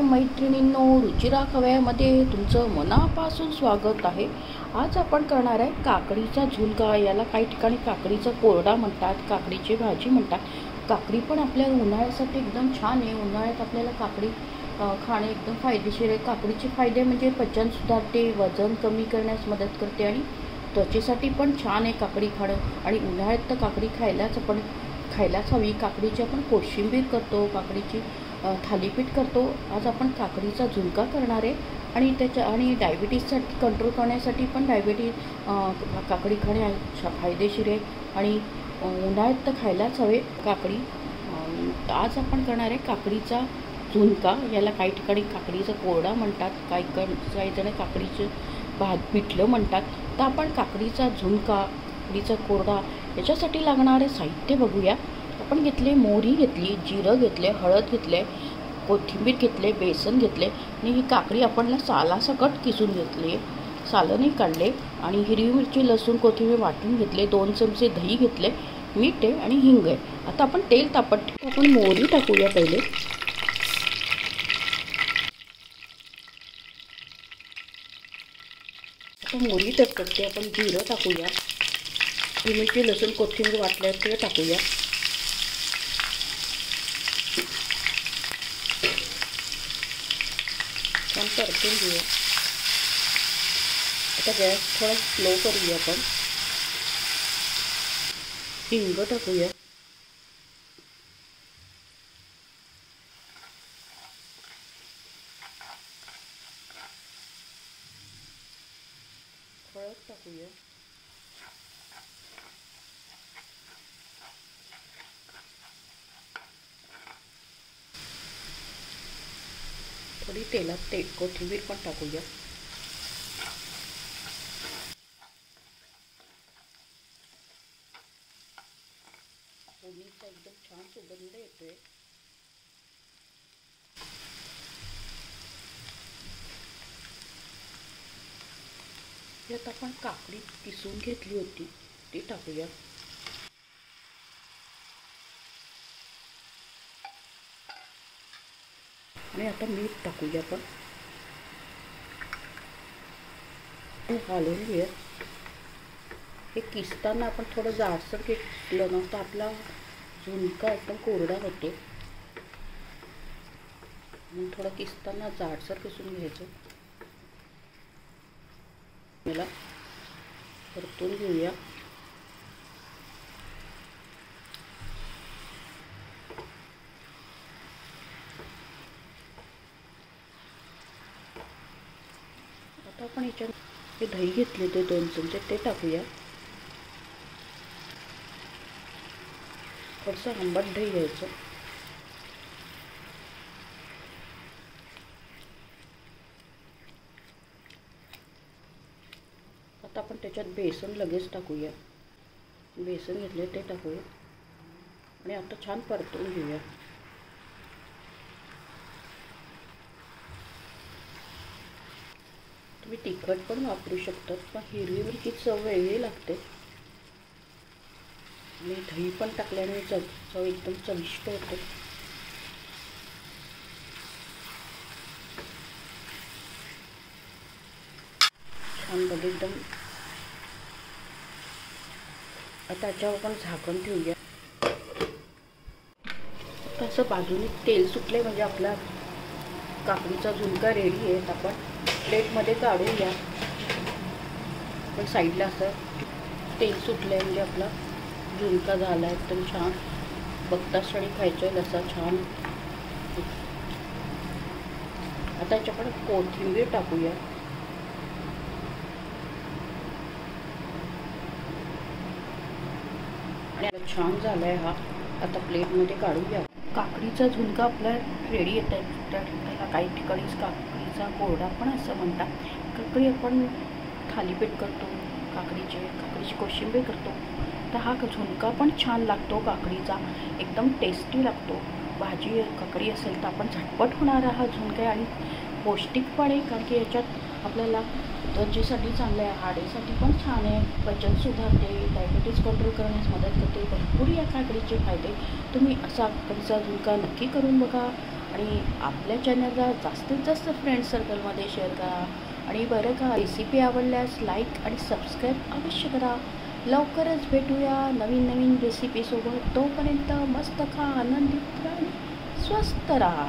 मैत्रिणींनो, रुचिरा खव्यामध्ये तुमचं मनापासून स्वागत आहे। आज आपण करणार आहे काकडीचा झुणका। याला काही ठिकाणी काकडीचा कोरडा म्हणतात, काकडीची भाजी म्हणतात। काकडी पण आपल्या उन्हाळ्यासाठी एकदम छान आहे। उन्हाळ्यात आपल्याला काकडी खाणे एकदम फायदेशीर आहे। काकडीचे फायदे म्हणजे पचन सुधारते, वजन कमी करण्यास मदत करते आणि त्वचेसाठी पण छान आहे काकडी खाणं। आणि उन्हाळ्यात तर काकडी खायलाच हवी। काकडीची आपण कोशिंबीर करतो, काकडीची थालीपीठ करतो। आज आपण काकडीचा झुणका करणार आहे आणि डायबिटीजसाठी कंट्रोल करण्यासाठी पण काकडी खाणे फायदेशीर आहे आणि उन्हाळ्यात तर खायलाच हवे काकडी। आज आपण करणार आहे काकडीचा झुणका। याला काही ठिकाणी काकडीचा कोरडा म्हणतात, काही जण काकडीचं पिठलं म्हणतात। तर आपण काकडीचा झुणका, काकडीचा कोरडा याच्यासाठी लागणारे साहित्य बघूया। आपण घेतले मोहरी घेतली, जिरं घेतले, हळद घेतले, कोथिंबीर घेतले, बेसन घेतले आणि ही काकडी आपण सालासकट किसून घेतली, सालने काढले आणि हिरवी मिरची, लसूण, कोथिंबीर वाटून घेतले, 2 चमचे दही घेतले, मीठ आहे आणि हिंग आहे। आता आपण तेल तापत आपण मोहरी टाकूया पहिले। आता मोहरी तडतडते, आपण जिरं टाकूया, हिरवी मिरची, लसूण, कोथिंबीर वाटल्या ते टाकूया। छान परतून घेऊया। आता गॅस थोडा स्लो करूया। आपण हिंग टाकूया, हळद टाकूया, थोडी तेलात कोथिंबीर पण टाकूया। फोडणीचा एकदम छान सुगंध येतोय। यात आपण काकडी किसून घेतली होती ती टाकूया आणि आता मीठ टाकूया। आपण घालून घेऊया। हे किसताना आपण थोडं जाडसर किसलं ना तर आपला झुणका एकदम कोरडा होतो। मग थोडं किसताना जाडसर किसून घ्यायचं। याला परतून घेऊया। आता आपण याच्यात हे दही घेतले ते 2 चमचे ते टाकूया। थोडंसं आंबट दही घ्यायचं। आता आपण त्याच्यात बेसन लगेच टाकूया। बेसन घेतले ते टाकूया आणि आता छान परतून घेऊया। तुम्ही तिखट पण वापरू शकता, पण हिरवी मिरची चव वेगळी लागते आणि दही पण टाकल्याने चव एकदम चविष्ट होते। छान बघ एकदम। आता याच्यावर आपण झाकण ठेवूया। तसं बाजूने तेल सुटले म्हणजे आपला काकडीचा झुणका रेडी आहे। आपण प्लेटमध्ये काढूया। पण साईडला असं तेल सुटलंय म्हणजे आपला झुणका झाला एकदम छान। बघताच क्षणी खायचं असा छान। आता याच्याकडे कोथिंबीर टाकूया आणि छान झालाय हा। आता प्लेटमध्ये काढूया। काकडीचा झुणका आपला रेडी येत आहे। त्याला काही ठिकाणी काकडीचा कोरडा पण असं म्हणतात। काकडी आपण थालीपीठ करतो, काकडीची कोशिंबीर करतो। तर हा झुणका पण छान लागतो, काकडीचा एकदम टेस्टी लागतो। भाजी काकडी असेल तर आपण झटपट होणारा हा झुणका आणि पौष्टिक पण आहे, कारण की याच्यात आपल्याला त्वचेसाठी चांगलं आहे, हाडेसाठी पण छान आहे, पचन सुधारते, डायबिटीज कंट्रोल करण्यास मदत करते। भरपूर या काकडीचे फायदे। तुम्ही असा काकडीचा झुणका नक्की करून बघा आणि आपल्या चॅनलला जास्तीत जास्त फ्रेंड सर्कलमध्ये शेअर करा. आणि बरं का, रेसिपी आवडल्यास लाईक आणि सबस्क्राईब अवश्य करा. लवकरच भेटूया नवीन नवीन रेसिपीसोबत. तोपर्यंत मस्त खा, आनंदित राहा, स्वस्त राहा.